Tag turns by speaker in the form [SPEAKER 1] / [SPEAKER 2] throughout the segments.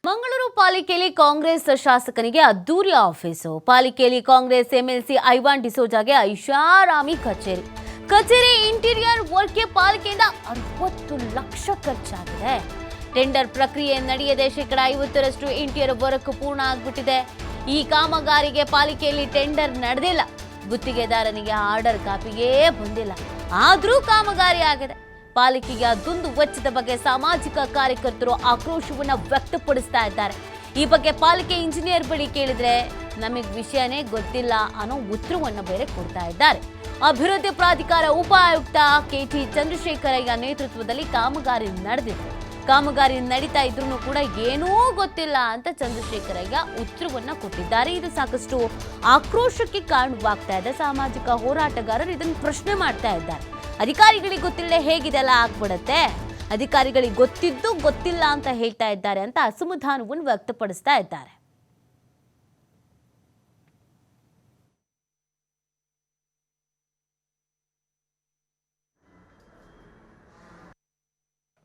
[SPEAKER 1] ಮಂಗಳೂರು ಪಾಲಿಕೆಯಲ್ಲಿ ಕಾಂಗ್ರೆಸ್ ಶಾಸಕನಿಗೆ ಅದ್ದೂರಿ ಆಫೀಸು. ಪಾಲಿಕೆಯಲ್ಲಿ ಕಾಂಗ್ರೆಸ್ ಎಂಎಲ್ಸಿ ಐವಾನ್ ಡಿಸೋಜಾಗೆ ಐಷಾರಾಮಿ ಕಚೇರಿ ಇಂಟೀರಿಯರ್ ವರ್ಕ್ಗೆ ಪಾಲಿಕೆಯಿಂದ 60 ಲಕ್ಷ ಖರ್ಚಾಗಿದೆ. ಟೆಂಡರ್ ಪ್ರಕ್ರಿಯೆ ನಡೆಯದೆ 50% ಇಂಟೀರಿಯರ್ ವರ್ಕ್ ಪೂರ್ಣ ಆಗಿಬಿಟ್ಟಿದೆ. ಈ ಕಾಮಗಾರಿಗೆ ಪಾಲಿಕೆಯಲ್ಲಿ ಟೆಂಡರ್ ನಡೆದಿಲ್ಲ. ಗುತ್ತಿಗೆದಾರನಿಗೆ ಆರ್ಡರ್ ಕಾಪಿಯೇ ಬಂದಿಲ್ಲ. ಆದರೂ ಕಾಮಗಾರಿ ಆಗಿದೆ. ಪಾಲಿಕೆಯ ದುಂದು ವೆಚ್ಚದ ಬಗ್ಗೆ ಸಾಮಾಜಿಕ ಕಾರ್ಯಕರ್ತರು ಆಕ್ರೋಶವನ್ನು ವ್ಯಕ್ತಪಡಿಸ್ತಾ ಇದ್ದಾರೆ. ಈ ಬಗ್ಗೆ ಪಾಲಿಕೆ ಇಂಜಿನಿಯರ್ ಬಳಿ ಕೇಳಿದ್ರೆ ನಮಗೆ ವಿಷಯನೇ ಗೊತ್ತಿಲ್ಲ ಅನ್ನೋ ಉತ್ತರವನ್ನು ಬೇರೆ ಕೊಡ್ತಾ ಇದ್ದಾರೆ. ಅಭಿವೃದ್ಧಿ ಪ್ರಾಧಿಕಾರ ಉಪ ಆಯುಕ್ತ ಕೆಟಿ ಚಂದ್ರಶೇಖರಯ್ಯ ನೇತೃತ್ವದಲ್ಲಿ ಕಾಮಗಾರಿ ನಡೆದಿದೆ. ಕಾಮಗಾರಿ ನಡೀತಾ ಇದ್ರೂ ಕೂಡ ಏನೂ ಗೊತ್ತಿಲ್ಲ ಅಂತ ಚಂದ್ರಶೇಖರಯ್ಯ ಉತ್ತರವನ್ನ ಕೊಟ್ಟಿದ್ದಾರೆ. ಇದು ಸಾಕಷ್ಟು ಆಕ್ರೋಶಕ್ಕೆ ಕಾರಣವಾಗ್ತಾ ಇದೆ. ಸಾಮಾಜಿಕ ಹೋರಾಟಗಾರರು ಇದನ್ನು ಪ್ರಶ್ನೆ ಮಾಡ್ತಾ ಇದ್ದಾರೆ. ಅಧಿಕಾರಿಗಳಿಗೆ ಗೊತ್ತಿಲ್ಲದೆ ಹೇಗಿದೆಲ್ಲ ಆಗ್ಬಿಡುತ್ತೆ, ಅಧಿಕಾರಿಗಳಿಗೆ ಗೊತ್ತಿದ್ದು ಗೊತ್ತಿಲ್ಲ ಅಂತ ಹೇಳ್ತಾ ಇದ್ದಾರೆ ಅಂತ ಅಸಮಾಧಾನವನ್ನು ವ್ಯಕ್ತಪಡಿಸ್ತಾ ಇದ್ದಾರೆ.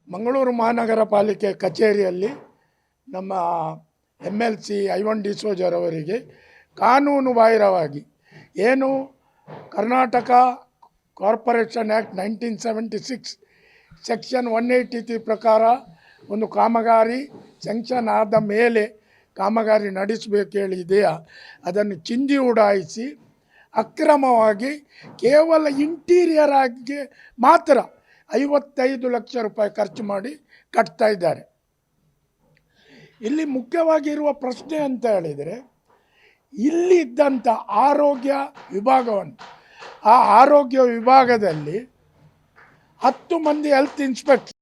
[SPEAKER 2] ಮಂಗಳೂರು ಮಹಾನಗರ ಪಾಲಿಕೆ ಕಚೇರಿಯಲ್ಲಿ ನಮ್ಮ MLC ಐವಾನ್ ಡಿಸೋಜರವರಿಗೆ ಕಾನೂನು ಬಾಹಿರವಾಗಿ ಏನು ಕರ್ನಾಟಕ ಕಾರ್ಪೊರೇಷನ್ ಆ್ಯಕ್ಟ್ 1976 ಸೆಕ್ಷನ್ 183 ಪ್ರಕಾರ ಒಂದು ಕಾಮಗಾರಿ ಸ್ಯಾಂಕ್ಷನ್ ಆದ ಮೇಲೆ ಕಾಮಗಾರಿ ನಡೆಸಬೇಕು ಹೇಳಿ ಇದೆಯಾ, ಅದನ್ನು ಚಿಂದಿ ಉಡಾಯಿಸಿ ಅಕ್ರಮವಾಗಿ ಕೇವಲ ಇಂಟೀರಿಯರ್ ಆಗಿ ಮಾತ್ರ 55 ಲಕ್ಷ ರೂಪಾಯಿ ಖರ್ಚು ಮಾಡಿ ಕಟ್ತಾ ಇದ್ದಾರೆ. ಇಲ್ಲಿ ಮುಖ್ಯವಾಗಿರುವ ಪ್ರಶ್ನೆ ಅಂತ ಹೇಳಿದರೆ, ಇಲ್ಲಿ ಇದ್ದಂಥ ಆರೋಗ್ಯ ವಿಭಾಗವನ್ನು, ಆ ಆರೋಗ್ಯ ವಿಭಾಗದಲ್ಲಿ 10 ಮಂದಿ ಹೆಲ್ತ್ ಇನ್ಸ್ಪೆಕ್ಟರ್